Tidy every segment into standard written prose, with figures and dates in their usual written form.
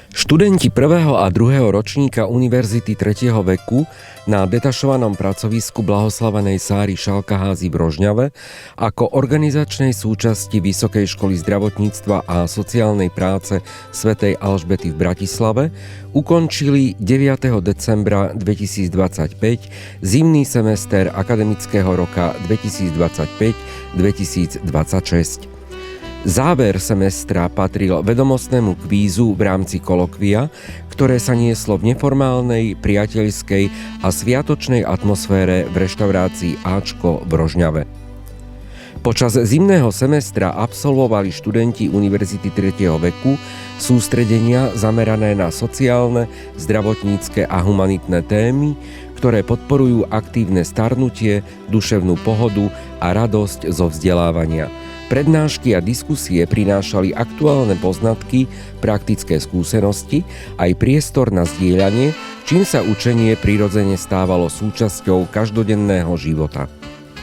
Študenti 1. a 2. ročníka Univerzity 3. veku na detašovanom pracovisku blahoslavenej Sáry Šalkaházy v Rožňave ako organizačnej súčasti Vysokej školy zdravotníctva a sociálnej práce svätej Alžbety v Bratislave ukončili 9. decembra 2025 zimný semester akademického roka 2025-2026. Záver semestra patril vedomostnému kvízu v rámci kolokvia, ktoré sa nieslo v neformálnej, priateľskej a sviatočnej atmosfére v reštaurácii Ačko v Rožňave. Počas zimného semestra absolvovali študenti Univerzity 3. veku sústredenia zamerané na sociálne, zdravotnícke a humanitné témy, ktoré podporujú aktívne starnutie, duševnú pohodu a radosť zo vzdelávania. Prednášky a diskusie prinášali aktuálne poznatky, praktické skúsenosti, aj priestor na zdieľanie, čím sa učenie prirodzene stávalo súčasťou každodenného života.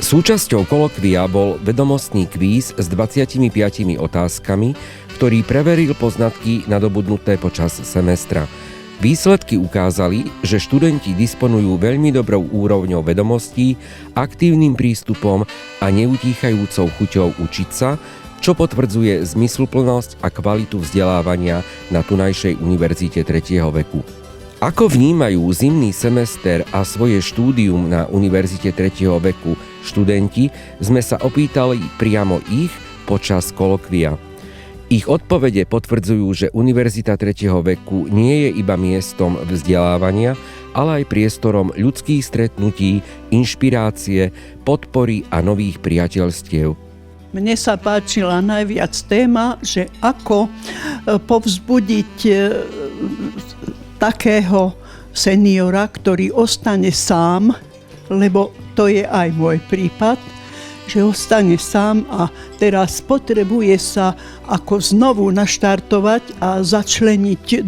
Súčasťou kolokvia bol vedomostný kvíz s 25 otázkami, ktorý preveril poznatky nadobudnuté počas semestra. Výsledky ukázali, že študenti disponujú veľmi dobrou úrovňou vedomostí, aktívnym prístupom a neutíchajúcou chuťou učiť sa, čo potvrdzuje zmysluplnosť a kvalitu vzdelávania na tunajšej Univerzite 3. veku. Ako vnímajú zimný semester a svoje štúdium na Univerzite 3. veku študenti, sme sa opýtali priamo ich počas kolokvia. Ich odpovede potvrdzujú, že Univerzita 3. veku nie je iba miestom vzdelávania, ale aj priestorom ľudských stretnutí, inšpirácie, podpory a nových priateľstiev. Mne sa páčila najviac téma, že ako povzbudiť takého seniora, ktorý ostane sám, lebo to je aj môj prípad, že ostane sám a teraz potrebuje sa ako znovu naštartovať a začleniť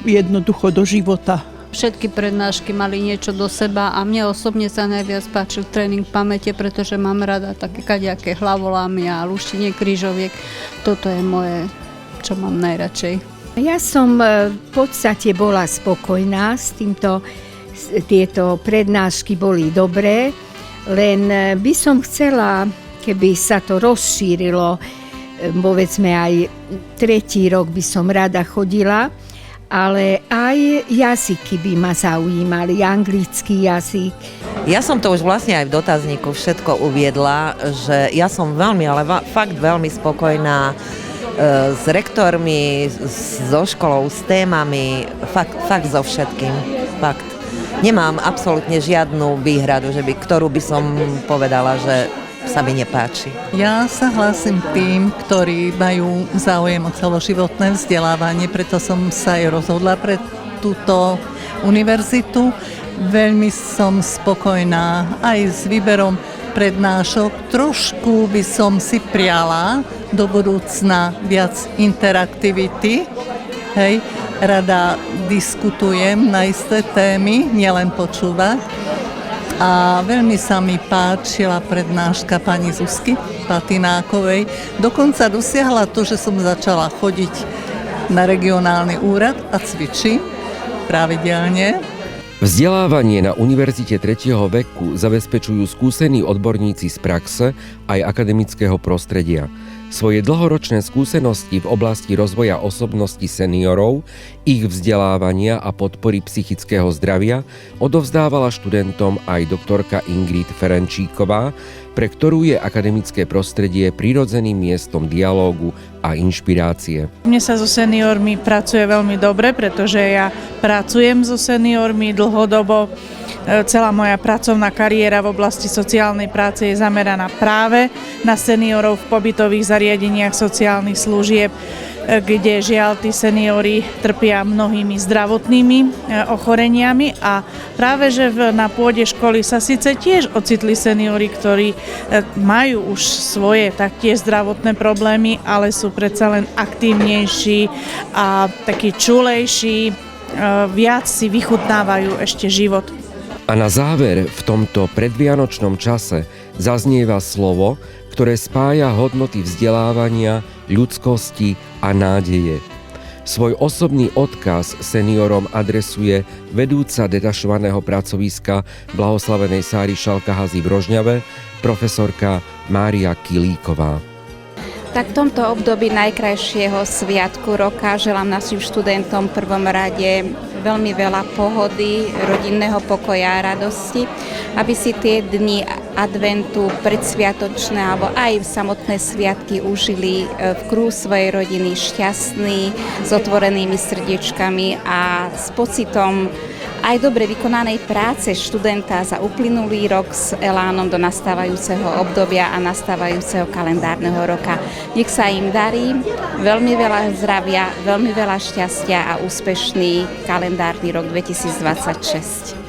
jednoducho do života. Všetky prednášky mali niečo do seba a mne osobne sa najviac páčil tréning pamäte, pretože mám rada také kadejaké hlavolámy a luštenie krížoviek. Toto je moje, čo mám najradšej. Ja som v podstate bola spokojná s týmto, tieto prednášky boli dobré. Len by som chcela, keby sa to rozšírilo, povedzme aj 3. rok by som rada chodila, ale aj jazyky by ma zaujímali, anglický jazyk. Ja som to už vlastne aj v dotazníku všetko uviedla, že ja som veľmi, ale fakt veľmi spokojná s rektormi, so školou, s témami, fakt so všetkým, fakt. Nemám absolútne žiadnu výhradu, ktorú by som povedala, že sa mi nepáči. Ja sa hlásim tým, ktorí majú záujem o celoživotné vzdelávanie, preto som sa aj rozhodla pre túto univerzitu. Veľmi som spokojná aj s výberom prednášok. Trošku by som si priala do budúcna viac interaktivity, hej. Rada diskutujem na isté témy, nielen počúvať. A veľmi sa mi páčila prednáška pani Zuzky Patinákovej. Dokonca dosiahla to, že som začala chodiť na regionálny úrad a cvičím pravidelne. Vzdelávanie na Univerzite 3. veku zabezpečujú skúsení odborníci z praxe aj akademického prostredia. Svoje dlhoročné skúsenosti v oblasti rozvoja osobnosti seniorov, ich vzdelávania a podpory psychického zdravia odovzdávala študentom aj doktorka Ingrid Ferenčíková, pre ktorú je akademické prostredie prirodzeným miestom dialógu a inšpirácie. Mne sa so seniormi pracuje veľmi dobre, pretože ja pracujem so seniormi dlhodobo. Celá moja pracovná kariéra v oblasti sociálnej práce je zameraná práve na seniorov v pobytových zariadeniach sociálnych služieb, kde žiaľ tí seniori trpia mnohými zdravotnými ochoreniami a práve že na pôde školy sa síce tiež ocitli seniori, ktorí majú už svoje taktiež zdravotné problémy, ale sú predsa len aktívnejší a takí čulejší, viac si vychutnávajú ešte život. A na záver v tomto predvianočnom čase zaznieva slovo, ktoré spája hodnoty vzdelávania, ľudskosti a nádeje. Svoj osobný odkaz seniorom adresuje vedúca detašovaného pracoviska blahoslavenej Sáry Šalkahazy v Rožňave, profesorka Mária Kilíková. Tak v tomto období najkrajšieho sviatku roka želám našim študentom v prvom rade veľmi veľa pohody, rodinného pokoja a radosti, aby si tie dni adventu, predsviatočné alebo aj samotné sviatky užili v kruhu svojej rodiny šťastní, s otvorenými srdiečkami a s pocitom aj dobre vykonanej práce študenta za uplynulý rok s elánom do nastávajúceho obdobia a nastávajúceho kalendárneho roka. Nech sa im darí, veľmi veľa zdravia, veľmi veľa šťastia a úspešný kalendárny rok 2026.